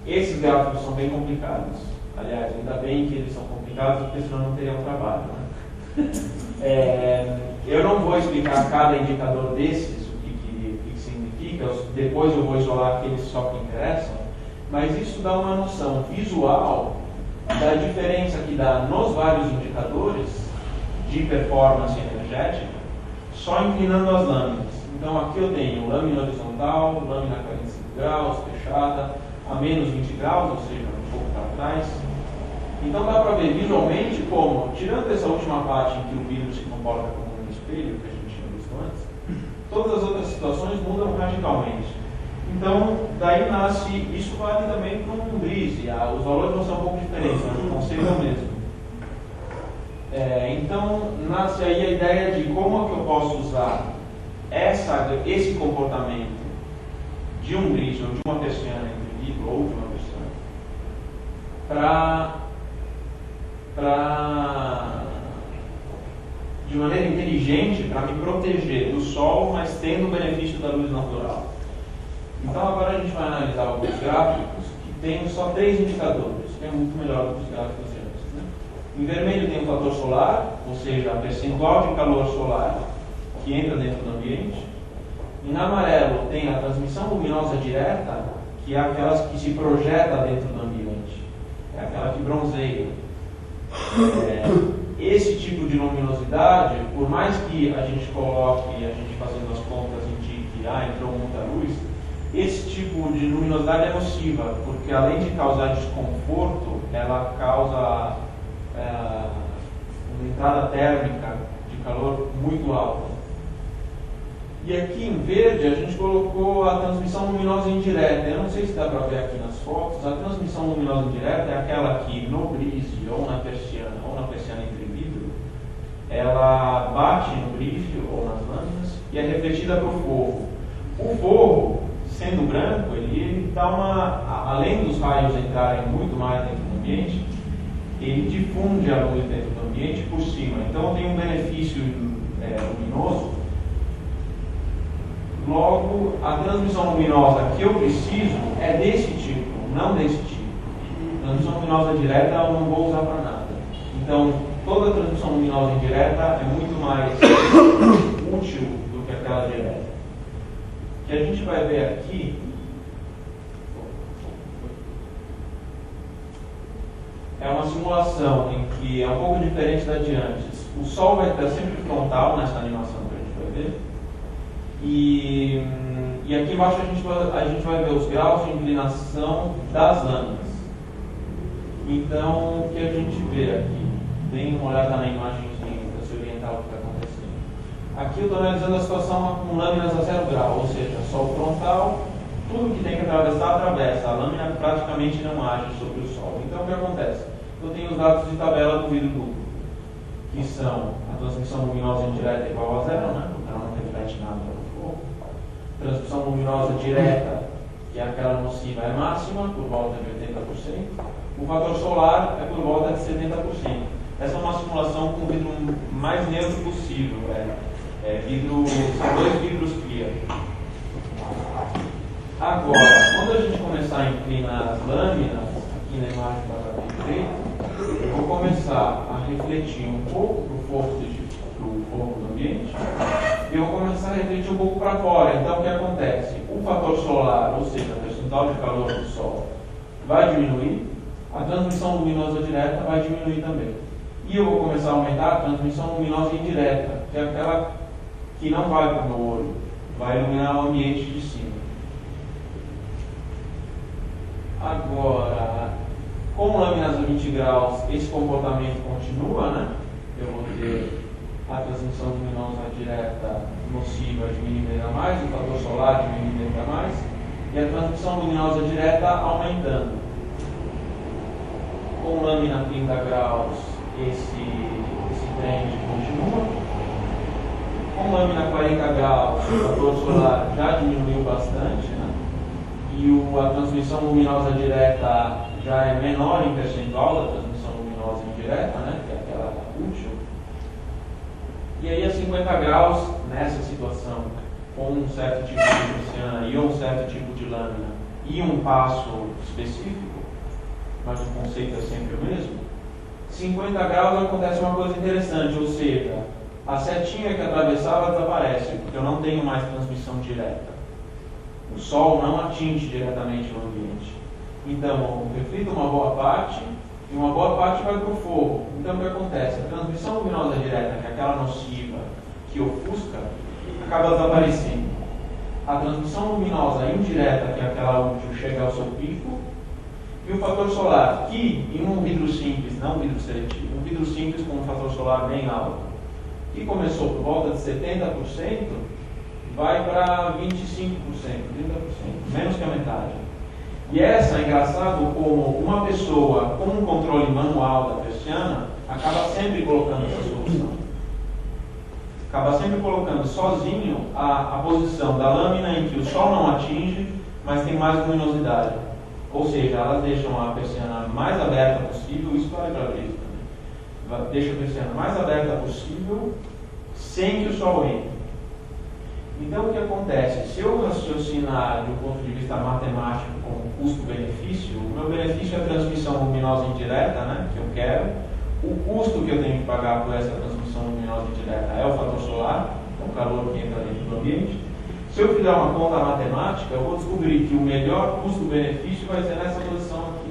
Esses gráficos são bem complicados. Aliás, ainda bem que eles são complicados, porque senão não teriam trabalho, né? Eu não vou explicar cada indicador desses, o que significa, depois eu vou isolar aqueles só que interessam, mas isso dá uma noção visual da diferença que dá nos vários indicadores de performance energética, só inclinando as lâminas. Então aqui eu tenho lâmina horizontal, lâmina 45 graus, fechada, a menos 20 graus, ou seja, um pouco para trás. Então dá para ver visualmente como, tirando essa última parte em que o vidro se comporta como um espelho, que a gente tinha visto antes, todas as outras situações mudam radicalmente. Então, daí nasce, isso vale também para um brise, os valores vão ser um pouco diferentes, mas o conceito é o mesmo. Então, nasce aí a ideia de como é que eu posso usar esse comportamento de um brise ou de uma persiana entre vidro ou de uma persiana de maneira inteligente para me proteger do sol, mas tendo o benefício da luz natural. Então agora a gente vai analisar alguns gráficos que tem só 3 indicadores, que é muito melhor do que os gráficos de antes, né? Em vermelho tem o fator solar, ou seja, a percentual de calor solar que entra dentro do ambiente. Em amarelo tem a transmissão luminosa direta, que é aquela que se projeta dentro do ambiente, é aquela que bronzeia. Esse tipo de luminosidade, por mais que a gente coloque, a gente fazendo as contas indique, entrou muita luz, esse tipo de luminosidade é nociva, porque além de causar desconforto, ela causa uma entrada térmica de calor muito alta. E aqui em verde a gente colocou a transmissão luminosa indireta. Eu não sei se dá para ver aqui nas fotos. A transmissão luminosa indireta é aquela que no brise ou na persiana entre vidro, ela bate no brise ou nas lâminas e é refletida para o forro. O forro, sendo branco, ele dá além dos raios entrarem muito mais dentro do ambiente, ele difunde a luz dentro do ambiente por cima. Então tem um benefício luminoso. Logo, a transmissão luminosa que eu preciso é desse tipo, não desse tipo. Transmissão luminosa direta eu não vou usar para nada. Então, toda transmissão luminosa indireta é muito mais útil do que aquela direta. O que a gente vai ver aqui é uma simulação em que é um pouco diferente da de antes. O Sol vai estar sempre frontal nessa animação que a gente vai ver. E aqui embaixo a gente vai ver os graus de inclinação das lâminas. Então, o que a gente vê aqui? Dêem uma olhada na imagenzinha para se orientar o que está acontecendo. Aqui eu estou analisando a situação com lâminas a 0 grau, ou seja, sol frontal, tudo que tem que atravessar, atravessa. A lâmina praticamente não age sobre o sol. Então, o que acontece? Eu tenho os dados de tabela do vidro duplo, que são a transmissão luminosa indireta igual a 0, né? Ela não reflete nada. Transmissão luminosa direta, que é aquela nociva, é máxima, por volta de 80%. O fator solar é por volta de 70%. Essa é uma simulação com o vidro mais neutro possível. São 2 vidros clear. Agora, quando a gente começar a inclinar as lâminas, aqui na imagem da direita, eu vou começar a refletir um pouco para o forro do ambiente. E eu vou começar a refletir um pouco para fora. Então, o que acontece? O fator solar, ou seja, a percentual de calor do Sol, vai diminuir, a transmissão luminosa direta vai diminuir também. E eu vou começar a aumentar a transmissão luminosa indireta, que é aquela que não vai para o meu olho, vai iluminar o ambiente de cima. Agora, com lâminas a 20 graus, esse comportamento continua, né? Eu vou ter a transmissão luminosa direta nociva diminuindo ainda mais, o fator solar diminuindo ainda mais, e a transmissão luminosa direta aumentando. Com lâmina a 30 graus, esse trend continua. Com lâmina a 40 graus, o fator solar já diminuiu bastante, né? E a transmissão luminosa direta já é menor em percentual da transmissão luminosa indireta, né? Que é aquela útil. E aí a 50 graus, nessa situação, com um certo tipo de persiana e um certo tipo de lâmina, e um passo específico, mas o conceito é sempre o mesmo, 50 graus acontece uma coisa interessante, ou seja, a setinha que atravessava desaparece, porque eu não tenho mais transmissão direta. O Sol não atinge diretamente o ambiente. Então, eu reflito uma boa parte, e uma boa parte vai para o fogo. Então, o que acontece? A transmissão luminosa direta, que é aquela nociva, que ofusca, acaba desaparecendo. A transmissão luminosa indireta, que é aquela útil, chega ao seu pico, e o fator solar, que em um vidro simples, não um vidro seletivo, um vidro simples com um fator solar bem alto, que começou por volta de 70%, vai para 25%, 30%, menos que a metade. E essa, é engraçado como uma pessoa com um controle manual da persiana acaba sempre colocando essa solução. Acaba sempre colocando sozinho a posição da lâmina em que o sol não atinge, mas tem mais luminosidade. Ou seja, elas deixam a persiana mais aberta possível, isso vale para a brisa também. Deixa a persiana mais aberta possível, sem que o sol entre. Então, o que acontece? Se eu raciocinar do ponto de vista matemático como custo-benefício, o meu benefício é a transmissão luminosa indireta, né, que eu quero. O custo que eu tenho que pagar por essa transmissão luminosa indireta é o fator solar, é o calor que entra dentro do ambiente. Se eu fizer uma conta matemática, eu vou descobrir que o melhor custo-benefício vai ser nessa posição aqui.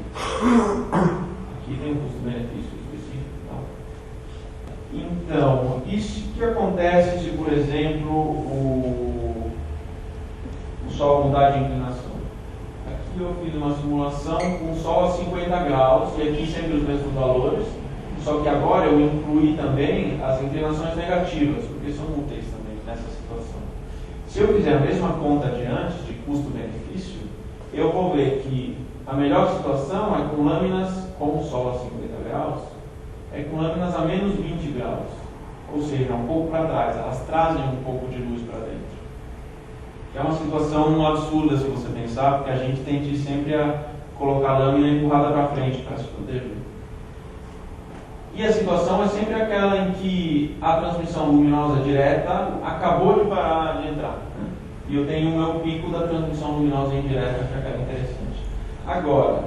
Aqui tem um custo-benefício específico. Então, isso que acontece se, por exemplo, o Sol mudar de inclinação? Aqui eu fiz uma simulação com o Sol a 50 graus, e aqui sempre os mesmos valores, só que agora eu incluí também as inclinações negativas, porque são úteis também nessa situação. Se eu fizer a mesma conta de antes, de custo-benefício, eu vou ver que a melhor situação é com lâminas com o Sol a 50 graus, é com lâminas a menos 20 graus, ou seja, um pouco para trás, elas trazem um pouco de luz para dentro. É uma situação absurda se você pensar, porque a gente tende sempre a colocar a lâmina empurrada para frente para se proteger. E a situação é sempre aquela em que a transmissão luminosa direta acabou de parar de entrar, né? E eu tenho o meu pico da transmissão luminosa indireta, que é interessante. Agora,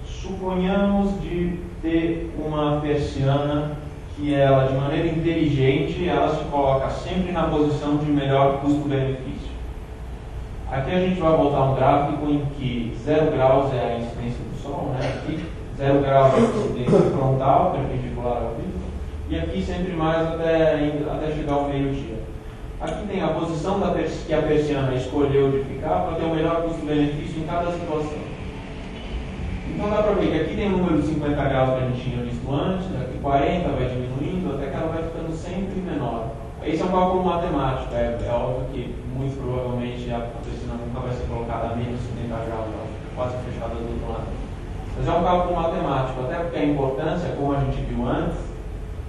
suponhamos de ter uma persiana que ela, de maneira inteligente, ela se coloca sempre na posição de melhor custo-benefício. Aqui a gente vai voltar um gráfico em que 0 graus é a incidência do Sol, né? Aqui 0 graus é a incidência frontal, perpendicular ao vidro, e aqui sempre mais até chegar ao meio-dia. Aqui tem a posição que a persiana escolheu de ficar para ter o melhor custo-benefício em cada situação. Então dá para ver que aqui tem o número de 50 graus que a gente tinha visto antes, aqui 40 vai diminuindo até que ela vai ficando sempre menor. Esse é um cálculo matemático, é óbvio que muito provavelmente a persiana nunca vai ser colocada a menos 70 graus, ela fica quase fechada do outro lado. Mas é um cálculo matemático, até porque a importância, como a gente viu antes,